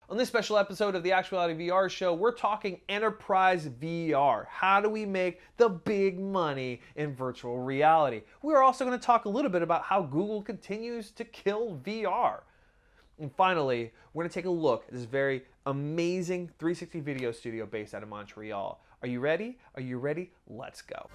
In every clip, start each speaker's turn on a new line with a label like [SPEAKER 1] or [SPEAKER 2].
[SPEAKER 1] On this special episode of the Actuality VR show, we're talking enterprise VR. How do we make the big money in virtual reality? We're also going to talk a little bit about how Google continues to kill VR. And finally, we're going to take a look at this very amazing 360 video studio based out of Montreal. Are you ready? Are you ready? Let's go.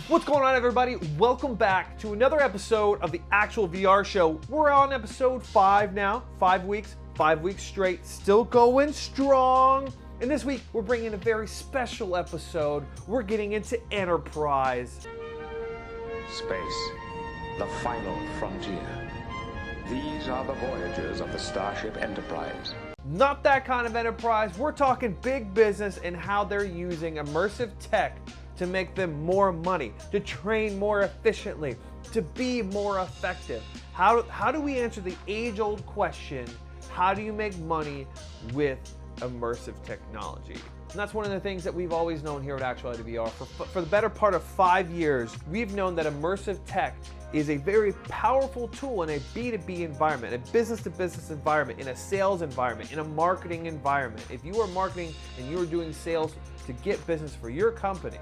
[SPEAKER 1] What's going on, everybody? Welcome back to another episode of the Actual VR show. We're on episode 5 now, 5 weeks straight, still going strong. And this week, we're bringing a very special episode. We're getting into enterprise.
[SPEAKER 2] Space, the final frontier. These are the voyages of the Starship Enterprise.
[SPEAKER 1] Not that kind of enterprise. We're talking big business and how they're using immersive tech to make them more money, to train more efficiently, to be more effective. How do we answer the age-old question, how do you make money with immersive technology? And that's one of the things that we've always known here at Actuality VR. For the better part of 5 years, we've known that immersive tech is a very powerful tool in a B2B environment, a business-to-business environment, in a sales environment, in a marketing environment. If you are marketing and you are doing sales to get business for your company,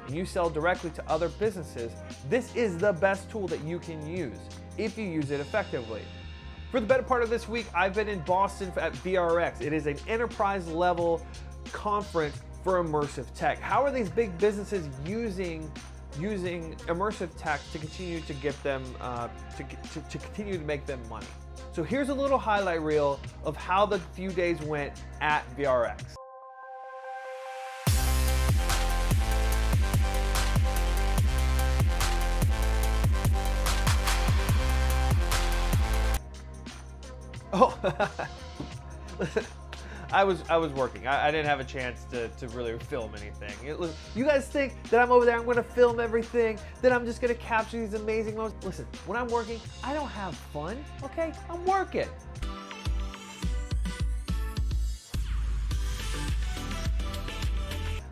[SPEAKER 1] and you sell directly to other businesses, this is the best tool that you can use if you use it effectively. For the better part of this week, I've been in Boston at VRX. It is an enterprise level conference for immersive tech. How are these big businesses using immersive tech to continue to get them to continue to make them money? So here's a little highlight reel of how the few days went at VRX. Oh, I was working. I didn't have a chance to really film anything. You guys think that I'm over there, I'm going to film everything, that I'm just going to capture these amazing moments. Listen, when I'm working, I don't have fun, okay? I'm working.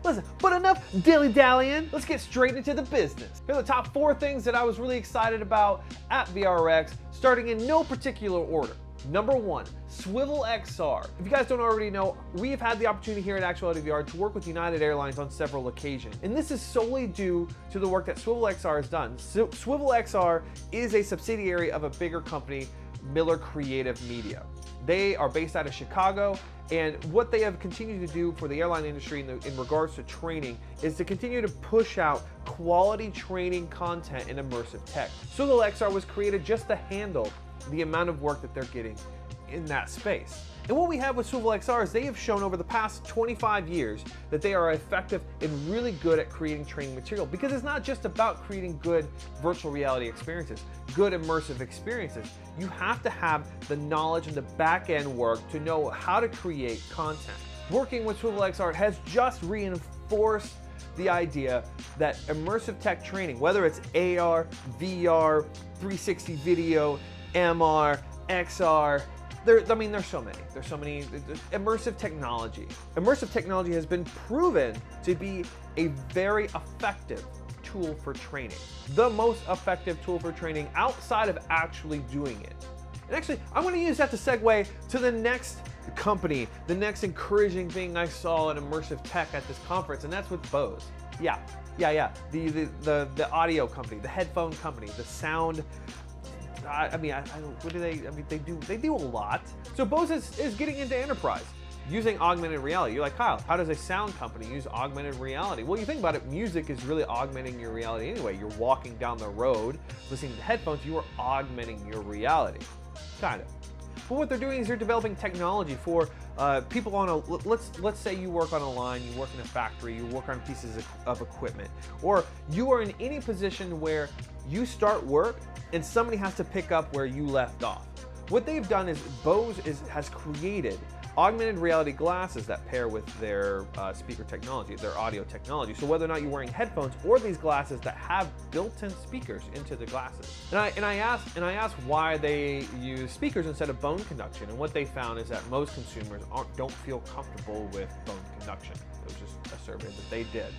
[SPEAKER 1] Listen, but enough dilly-dallying. Let's get straight into the business. Here are the top 4 things that I was really excited about at VRX, starting in no particular order. Number 1, Swivel XR. If you guys don't already know, we've had the opportunity here at Actuality VR to work with United Airlines on several occasions. And this is solely due to the work that Swivel XR has done. Swivel XR is a subsidiary of a bigger company, Miller Creative Media. They are based out of Chicago, and what they have continued to do for the airline industry in regards to training is to continue to push out quality training content in immersive tech. Swivel XR was created just to handle the amount of work that they're getting in that space. And what we have with Swivel XR is they have shown over the past 25 years that they are effective and really good at creating training material, because it's not just about creating good virtual reality experiences, good immersive experiences. You have to have the knowledge and the back-end work to know how to create content. Working with Swivel XR has just reinforced the idea that immersive tech training, whether it's AR, VR, 360 video, MR, XR, there's so many. There's so many. Immersive technology. Immersive technology has been proven to be a very effective tool for training. The most effective tool for training outside of actually doing it. And actually, I want to use that to segue to the next company, the next encouraging thing I saw in immersive tech at this conference, and that's with Bose. Yeah. The audio company, the headphone company, the sound. What do they? They do a lot. So Bose is getting into enterprise using augmented reality. You're like, Kyle, how does a sound company use augmented reality? Well, you think about it, music is really augmenting your reality anyway. You're walking down the road, listening to headphones, you are augmenting your reality, kind of. But what they're doing is they're developing technology for people on a, let's say you work on a line, you work in a factory, you work on pieces of equipment, or you are in any position where you start work and somebody has to pick up where you left off. What they've done is Bose has created augmented reality glasses that pair with their speaker technology, their audio technology. So whether or not you're wearing headphones or these glasses that have built-in speakers into the glasses. And I asked why they use speakers instead of bone conduction, and what they found is that most consumers don't feel comfortable with bone conduction. It was just a survey that they did.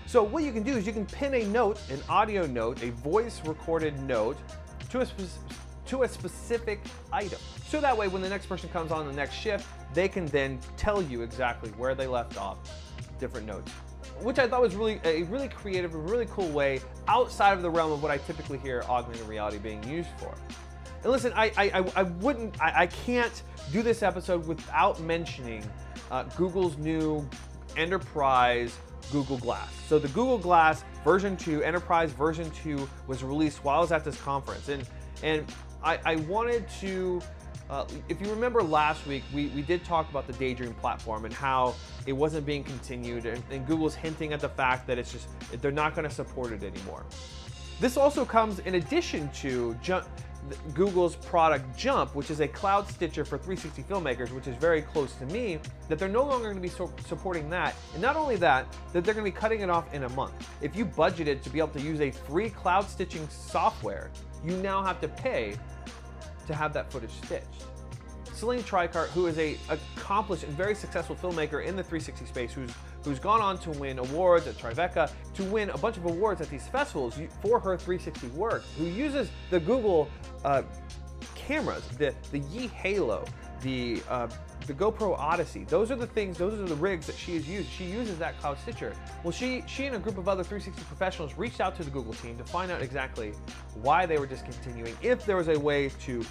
[SPEAKER 1] So what you can do is you can pin a note, an audio note, a voice recorded note to a specific item. So that way when the next person comes on the next shift, they can then tell you exactly where they left off, different notes. Which I thought was a really creative, a really cool way outside of the realm of what I typically hear augmented reality being used for. And listen, I can't do this episode without mentioning Google's new enterprise Google Glass. So the Google Glass version 2, enterprise version 2, was released while I was at this conference. And I wanted to, if you remember last week, we did talk about the Daydream platform and how it wasn't being continued, and Google's hinting at the fact that it's just, they're not going to support it anymore. This also comes in addition to Google's product Jump, which is a cloud stitcher for 360 filmmakers, which is very close to me, that they're no longer going to be supporting that. And not only that, that they're going to be cutting it off in a month. If you budgeted to be able to use a free cloud stitching software, you now have to pay to have that footage stitched. Celine Tricart, who is an accomplished and very successful filmmaker in the 360 space, who's gone on to win awards at Tribeca, to win a bunch of awards at these festivals for her 360 work, who uses the Google cameras, the Yi Halo, the GoPro Odyssey. Those are the things, those are the rigs that she has used. She uses that cloud stitcher. Well, she and a group of other 360 professionals reached out to the Google team to find out exactly why they were discontinuing, if there was a way to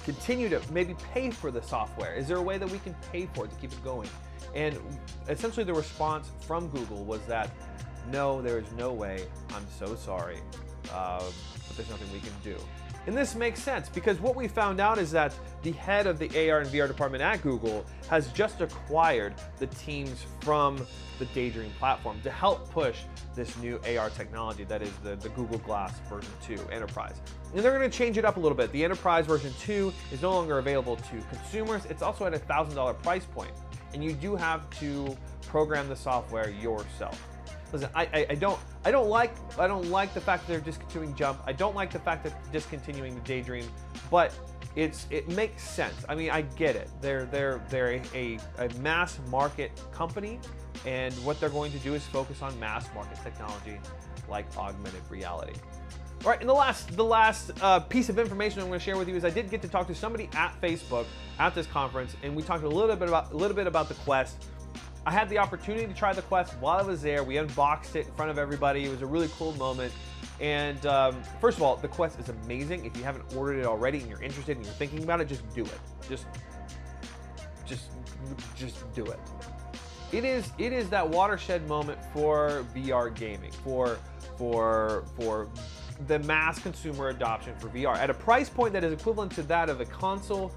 [SPEAKER 1] continue to maybe pay for the software. Is there a way that we can pay for it to keep it going? And essentially the response from Google was that, no, there is no way, I'm so sorry, but there's nothing we can do. And this makes sense, because what we found out is that the head of the AR and VR department at Google has just acquired the teams from the Daydream platform to help push this new AR technology that is the Google Glass version 2 Enterprise. And they're going to change it up a little bit. The Enterprise version 2 is no longer available to consumers. It's also at a $1,000 price point, and you do have to program the software yourself. Listen, I don't like the fact that they're discontinuing Jump. I don't like the fact that they're discontinuing the Daydream, but it makes sense. I mean, I get it. They're a mass market company, and what they're going to do is focus on mass market technology like augmented reality. All right, and the last piece of information I'm going to share with you is I did get to talk to somebody at Facebook at this conference, and we talked a little bit about the Quest. I had the opportunity to try the Quest while I was there. We unboxed it in front of everybody. It was a really cool moment. And first of all, the Quest is amazing. If you haven't ordered it already and you're interested and you're thinking about it, just do it. Just do it. It is that watershed moment for VR gaming, for the mass consumer adoption for VR. At a price point that is equivalent to that of a console,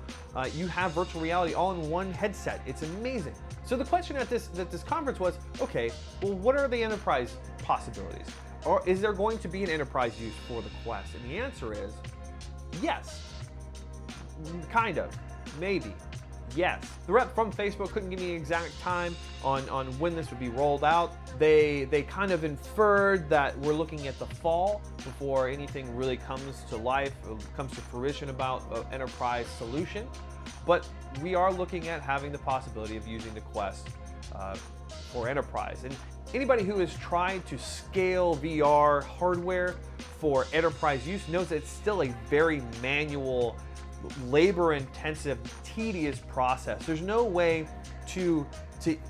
[SPEAKER 1] you have virtual reality all in one headset. It's amazing. So the question at this conference was, okay, well, what are the enterprise possibilities? Or is there going to be an enterprise use for the Quest? And the answer is yes. Kind of. Maybe. Yes. The rep from Facebook couldn't give me an exact time on when this would be rolled out. They kind of inferred that we're looking at the fall before anything really comes to life, comes to fruition about an enterprise solution. But we are looking at having the possibility of using the Quest for enterprise. And anybody who has tried to scale VR hardware for enterprise use knows that it's still a very manual, labor-intensive, tedious process. There's no way to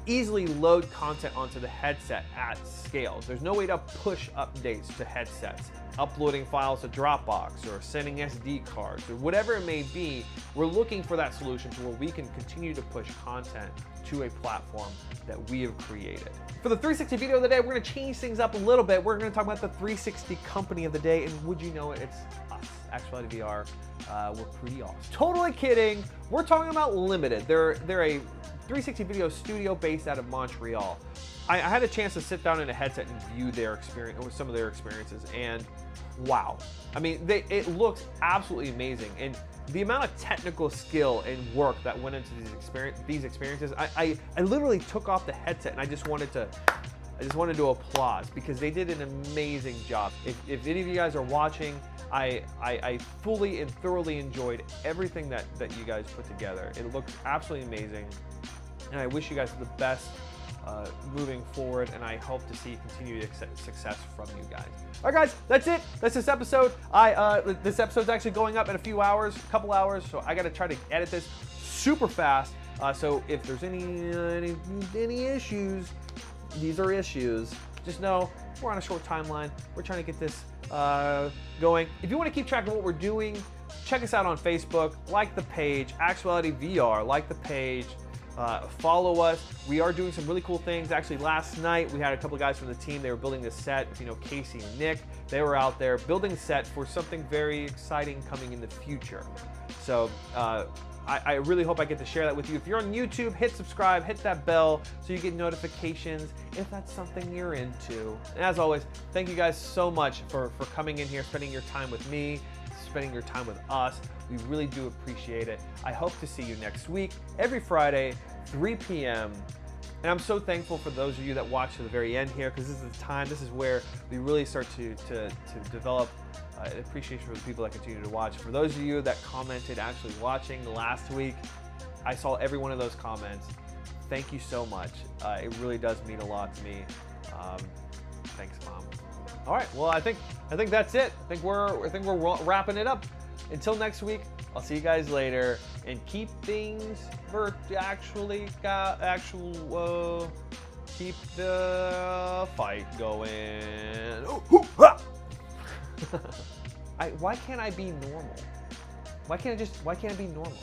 [SPEAKER 1] easily load content onto the headset at scale. There's no way to push updates to headsets, uploading files to Dropbox or sending SD cards or whatever it may be. We're looking for that solution to where we can continue to push content to a platform that we have created. For the 360 video of the day, we're going to change things up a little bit. We're going to talk about the 360 company of the day, and would you know it, it's us. Actuality VR were pretty awesome. Totally kidding. We're talking about Limited. They're a 360 video studio based out of Montreal. I had a chance to sit down in a headset and view their experience, or some of their experiences, and wow. I mean, it looks absolutely amazing. And the amount of technical skill and work that went into these experiences, I literally took off the headset and I just wanted to applaud, because they did an amazing job. If any of you guys are watching, I fully and thoroughly enjoyed everything that you guys put together. It looks absolutely amazing, and I wish you guys the best moving forward, and I hope to see continued success from you guys. All right, guys, that's it. That's this episode. This episode's actually going up in a couple hours, so I got to try to edit this super fast. So if there's any issues, these are issues. Just know we're on a short timeline. We're trying to get this going. If you want to keep track of what we're doing, check us out on Facebook. Like the page, Actuality VR. Like the page. Follow us. We are doing some really cool things. Actually, last night we had a couple of guys from the team. They were building this set. You know, Casey and Nick. They were out there building a set for something very exciting coming in the future. So I really hope I get to share that with you. If you're on YouTube, hit subscribe, hit that bell so you get notifications if that's something you're into. And as always, thank you guys so much for coming in here, spending your time with me, spending your time with us. We really do appreciate it. I hope to see you next week, every Friday, 3 p.m. And I'm so thankful for those of you that watch to the very end here, because this is the time, this is where we really start to develop an appreciation for the people that continue to watch. For those of you that commented actually watching last week, I saw every one of those comments. Thank you so much. It really does mean a lot to me. Thanks, Mom. All right, well, I think that's it. I think we're wrapping it up. Until next week, I'll see you guys later, and keep things keep the fight going. Why can't I be normal? Why can't I be normal?